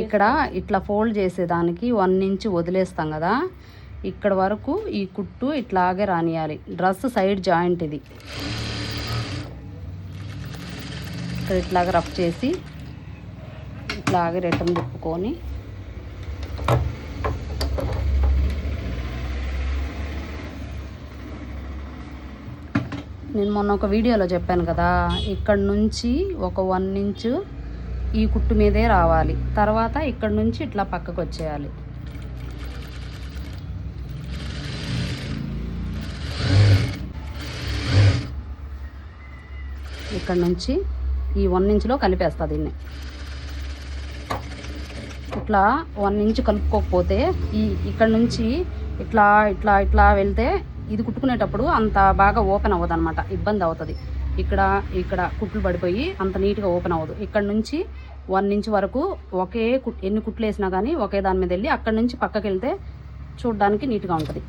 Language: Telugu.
ఇక్కడ ఇట్లా ఫోల్డ్ చేసేదానికి 1 ఇంచ్ వదిలేస్తాం కదా, ఇక్కడ వరకు ఈ కుట్టు ఇట్లాగే రానియాలి. డ్రెస్ సైడ్ జాయింట్ ఇది. ఇక్కడ ఇట్లాగే రఫ్ చేసి ఇట్లాగే రిటర్న్ తిప్పుకొని నేను మొన్న ఒక వీడియోలో చెప్పాను కదా, ఇక్కడ నుంచి ఒక 1 ఇంచ్ ఈ కుట్టు మీదే రావాలి. తర్వాత ఇక్కడ నుంచి ఇట్లా పక్కకు వచ్చేయాలి. ఇక్కడ నుంచి ఈ 1 ఇంచ్లో కలిపేస్తా దీన్ని. ఇట్లా 1 ఇంచ్ కలుపుకోకపోతే ఇక్కడ నుంచి ఇట్లా ఇట్లా ఇట్లా వెళ్తే ఇది కుట్టుకునేటప్పుడు అంత బాగా ఓపెన్ అవ్వదు అనమాట, ఇబ్బంది అవుతుంది. ఇక్కడ కుట్లు పడిపోయి అంత నీట్గా ఓపెన్ అవ్వదు. ఇక్కడ నుంచి 1 ఇంచ్ వరకు ఎన్ని కుట్లు వేసినా కానీ ఒకే దాని మీద వెళ్ళి అక్కడ నుంచి పక్కకి వెళ్తే చూడడానికి నీట్గా ఉంటుంది.